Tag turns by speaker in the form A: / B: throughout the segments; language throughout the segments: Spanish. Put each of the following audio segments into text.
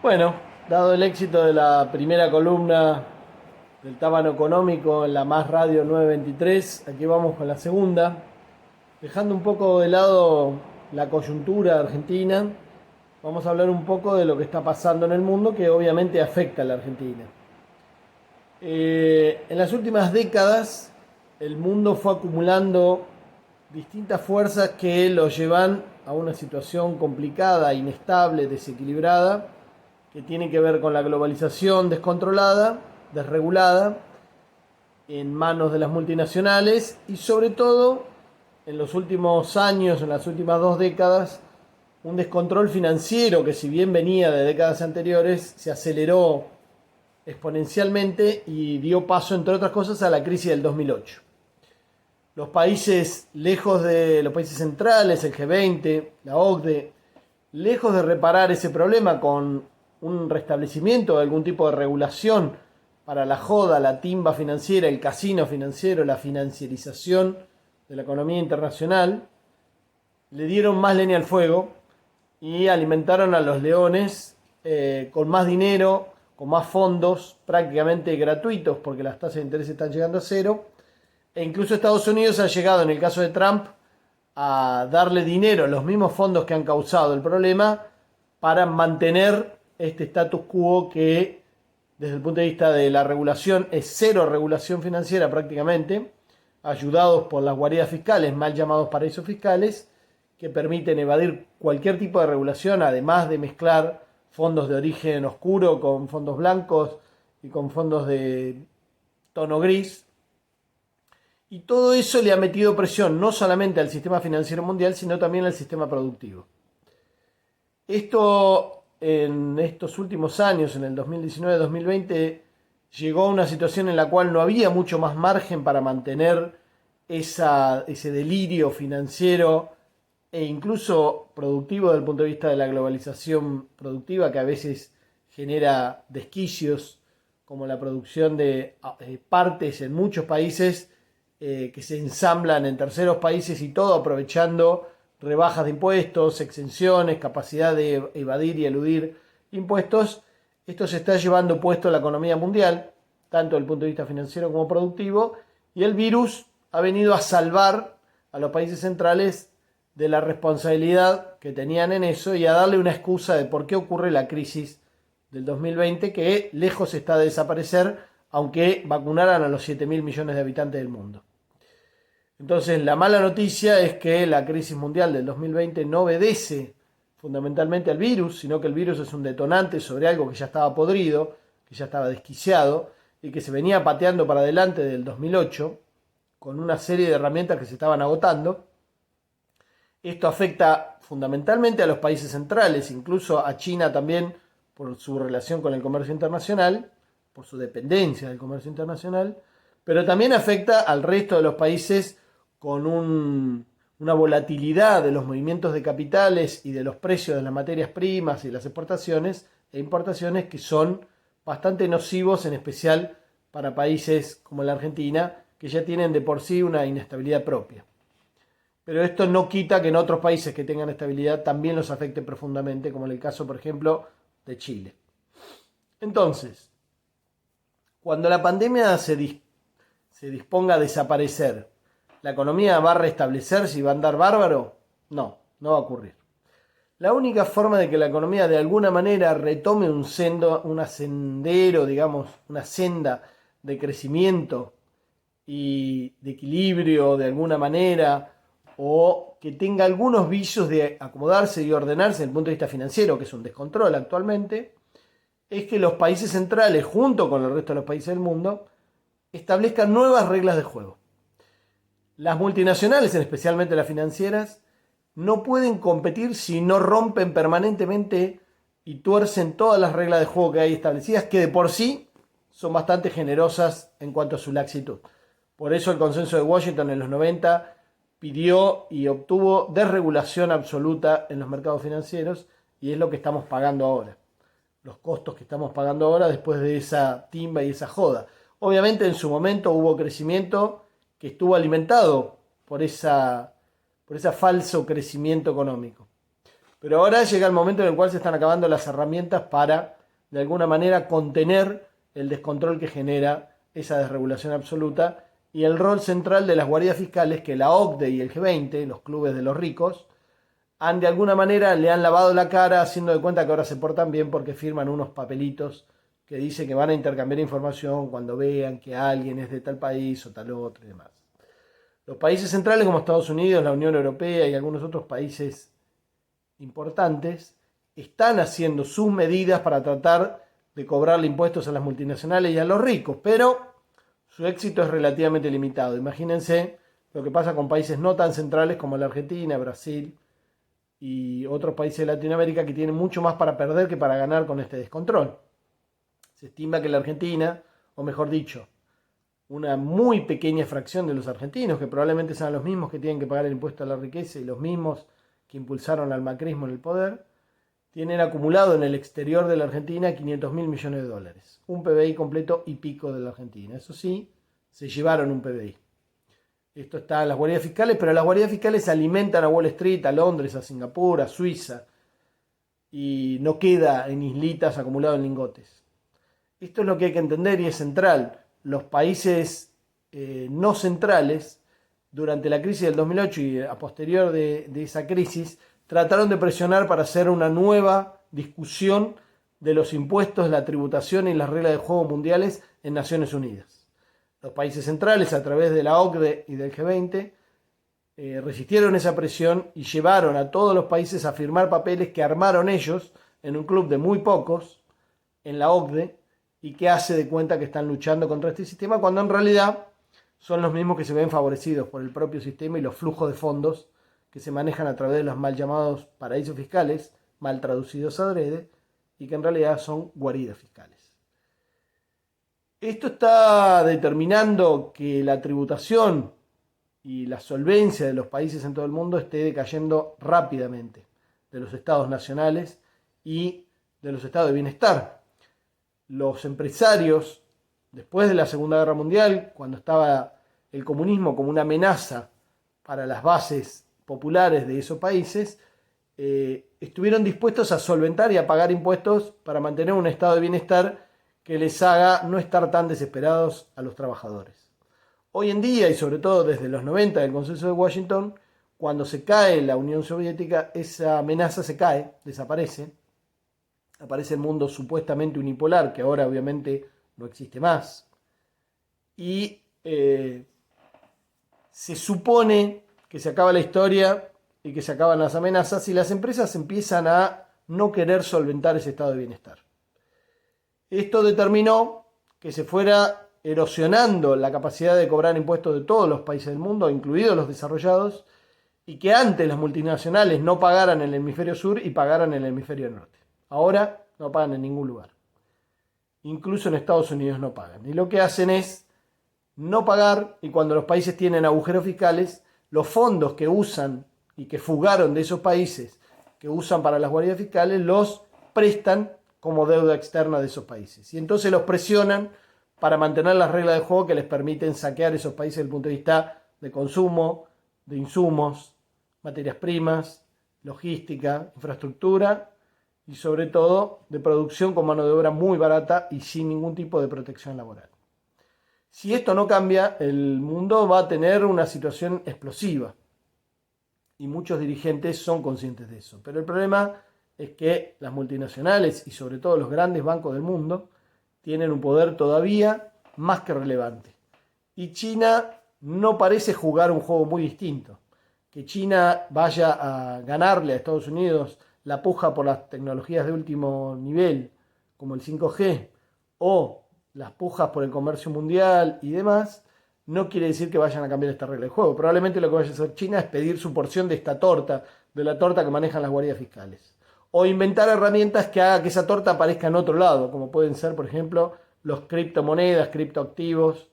A: Bueno, dado el éxito de la primera columna del Tábano Económico en la Más Radio 923, aquí vamos con la segunda, dejando un poco de lado la coyuntura de Argentina, vamos a hablar un poco de lo que está pasando en el mundo que obviamente afecta a la Argentina. En las últimas décadas el mundo fue acumulando distintas fuerzas que lo llevan a una situación complicada, inestable, desequilibrada, que tiene que ver con la globalización descontrolada, desregulada, en manos de las multinacionales y sobre todo en los últimos años, en las últimas 2 décadas, un descontrol financiero que si bien venía de décadas anteriores, se aceleró exponencialmente y dio paso, entre otras cosas, a la crisis del 2008. Los países lejos de los países centrales, el G20, la OCDE, lejos de reparar ese problema con un restablecimiento de algún tipo de regulación para la joda, la timba financiera, el casino financiero, la financiarización de la economía internacional, le dieron más leña al fuego y alimentaron a los leones con más dinero, con más fondos prácticamente gratuitos porque las tasas de interés están llegando a cero. E incluso Estados Unidos ha llegado, en el caso de Trump, a darle dinero, los mismos fondos que han causado el problema, para mantener este status quo que, desde el punto de vista de la regulación, es cero regulación financiera prácticamente, ayudados por las guaridas fiscales, mal llamados paraísos fiscales, que permiten evadir cualquier tipo de regulación, además de mezclar fondos de origen oscuro con fondos blancos y con fondos de tono gris. Y todo eso le ha metido presión no solamente al sistema financiero mundial, sino también al sistema productivo. Esto en estos últimos años, en el 2019-2020, llegó a una situación en la cual no había mucho más margen para mantener ese delirio financiero e incluso productivo desde el punto de vista de la globalización productiva, que a veces genera desquicios, como la producción de partes en muchos países que se ensamblan en terceros países y todo aprovechando rebajas de impuestos, exenciones, capacidad de evadir y eludir impuestos. Esto se está llevando puesto a la economía mundial, tanto desde el punto de vista financiero como productivo, y el virus ha venido a salvar a los países centrales de la responsabilidad que tenían en eso y a darle una excusa de por qué ocurre la crisis del 2020, que lejos está de desaparecer, aunque vacunaran a los 7.000 millones de habitantes del mundo. Entonces, la mala noticia es que la crisis mundial del 2020 no obedece fundamentalmente al virus, sino que el virus es un detonante sobre algo que ya estaba podrido, que ya estaba desquiciado y que se venía pateando para adelante desde el 2008 con una serie de herramientas que se estaban agotando. Esto afecta fundamentalmente a los países centrales, incluso a China también por su relación con el comercio internacional, por su dependencia del comercio internacional, pero también afecta al resto de los países con una volatilidad de los movimientos de capitales y de los precios de las materias primas y las exportaciones e importaciones que son bastante nocivos, en especial para países como la Argentina, que ya tienen de por sí una inestabilidad propia. Pero esto no quita que en otros países que tengan estabilidad también los afecte profundamente, como en el caso, por ejemplo, de Chile. Entonces, cuando la pandemia se disponga a desaparecer, ¿la economía va a restablecerse y va a andar bárbaro? No, no va a ocurrir. La única forma de que la economía de alguna manera retome un sendero, digamos, una senda de crecimiento y de equilibrio de alguna manera, o que tenga algunos vicios de acomodarse y ordenarse desde el punto de vista financiero, que es un descontrol actualmente, es que los países centrales, junto con el resto de los países del mundo, establezcan nuevas reglas de juego. Las multinacionales, especialmente las financieras, no pueden competir si no rompen permanentemente y tuercen todas las reglas de juego que hay establecidas, que de por sí son bastante generosas en cuanto a su laxitud. Por eso el consenso de Washington en los 90 pidió y obtuvo desregulación absoluta en los mercados financieros, y es lo que estamos pagando ahora. Los costos que estamos pagando ahora después de esa timba y esa joda. Obviamente en su momento hubo crecimiento que estuvo alimentado por ese falso crecimiento económico. Pero ahora llega el momento en el cual se están acabando las herramientas para, de alguna manera, contener el descontrol que genera esa desregulación absoluta y el rol central de las guaridas fiscales que la OCDE y el G20, los clubes de los ricos, de alguna manera le han lavado la cara haciendo de cuenta que ahora se portan bien porque firman unos papelitos que dicen que van a intercambiar información cuando vean que alguien es de tal país o tal otro y demás. Los países centrales como Estados Unidos, la Unión Europea y algunos otros países importantes están haciendo sus medidas para tratar de cobrarle impuestos a las multinacionales y a los ricos, pero su éxito es relativamente limitado. Imagínense lo que pasa con países no tan centrales como la Argentina, Brasil y otros países de Latinoamérica que tienen mucho más para perder que para ganar con este descontrol. Se estima que la Argentina, o mejor dicho, una muy pequeña fracción de los argentinos, que probablemente sean los mismos que tienen que pagar el impuesto a la riqueza y los mismos que impulsaron al macrismo en el poder, tienen acumulado en el exterior de la Argentina 500.000 millones de dólares. Un PBI completo y pico de la Argentina. Eso sí, se llevaron un PBI. Esto está en las guaridas fiscales, pero las guaridas fiscales alimentan a Wall Street, a Londres, a Singapur, a Suiza, y no queda en islitas acumulado en lingotes. Esto es lo que hay que entender y es central. Los países no centrales, durante la crisis del 2008 y a posterior de esa crisis, trataron de presionar para hacer una nueva discusión de los impuestos, la tributación y las reglas de juego mundiales en Naciones Unidas. Los países centrales, a través de la OCDE y del G20, resistieron esa presión y llevaron a todos los países a firmar papeles que armaron ellos en un club de muy pocos en la OCDE y que hace de cuenta que están luchando contra este sistema cuando en realidad son los mismos que se ven favorecidos por el propio sistema y los flujos de fondos que se manejan a través de los mal llamados paraísos fiscales, mal traducidos adrede, y que en realidad son guaridas fiscales. Esto está determinando que la tributación y la solvencia de los países en todo el mundo esté decayendo rápidamente, de los estados nacionales y de los estados de bienestar. Los empresarios, después de la Segunda Guerra Mundial, cuando estaba el comunismo como una amenaza para las bases populares de esos países, estuvieron dispuestos a solventar y a pagar impuestos para mantener un estado de bienestar que les haga no estar tan desesperados a los trabajadores. Hoy en día, y sobre todo desde los 90 del Consenso de Washington, cuando se cae la Unión Soviética, esa amenaza se cae, desaparece. Aparece el mundo supuestamente unipolar, que ahora obviamente no existe más. Y se supone que se acaba la historia y que se acaban las amenazas y las empresas empiezan a no querer solventar ese estado de bienestar. Esto determinó que se fuera erosionando la capacidad de cobrar impuestos de todos los países del mundo, incluidos los desarrollados, y que antes las multinacionales no pagaran en el hemisferio sur y pagaran en el hemisferio norte. Ahora no pagan en ningún lugar. Incluso en Estados Unidos no pagan. Y lo que hacen es no pagar, y cuando los países tienen agujeros fiscales, los fondos que usan y que fugaron de esos países, que usan para las guaridas fiscales, los prestan como deuda externa de esos países. Y entonces los presionan para mantener las reglas de juego que les permiten saquear esos países desde el punto de vista de consumo, de insumos, materias primas, logística, infraestructura y sobre todo de producción con mano de obra muy barata y sin ningún tipo de protección laboral. Si esto no cambia, el mundo va a tener una situación explosiva y muchos dirigentes son conscientes de eso. Pero el problema es que las multinacionales y sobre todo los grandes bancos del mundo tienen un poder todavía más que relevante. Y China no parece jugar un juego muy distinto. Que China vaya a ganarle a Estados Unidos la puja por las tecnologías de último nivel, como el 5G, o las pujas por el comercio mundial y demás, no quiere decir que vayan a cambiar esta regla de juego. Probablemente lo que vaya a hacer China es pedir su porción de esta torta, de la torta que manejan las guardias fiscales. O inventar herramientas que hagan que esa torta aparezca en otro lado, como pueden ser, por ejemplo, los criptomonedas, criptoactivos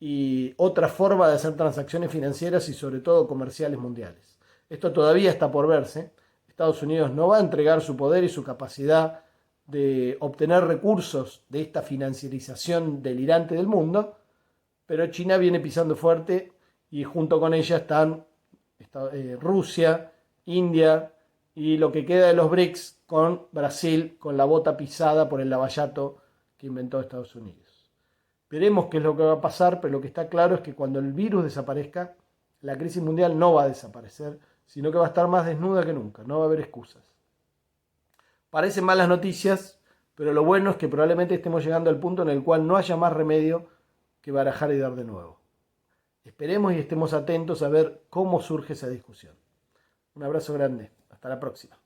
A: y otra forma de hacer transacciones financieras y sobre todo comerciales mundiales. Esto todavía está por verse. Estados Unidos no va a entregar su poder y su capacidad de obtener recursos de esta financiarización delirante del mundo, pero China viene pisando fuerte y junto con ella están Rusia, India y lo que queda de los BRICS con Brasil con la bota pisada por el lavallato que inventó Estados Unidos. Veremos qué es lo que va a pasar, pero lo que está claro es que cuando el virus desaparezca, la crisis mundial no va a desaparecer, sino que va a estar más desnuda que nunca, no va a haber excusas. Parecen malas noticias, pero lo bueno es que probablemente estemos llegando al punto en el cual no haya más remedio que barajar y dar de nuevo. Esperemos y estemos atentos a ver cómo surge esa discusión. Un abrazo grande. Hasta la próxima.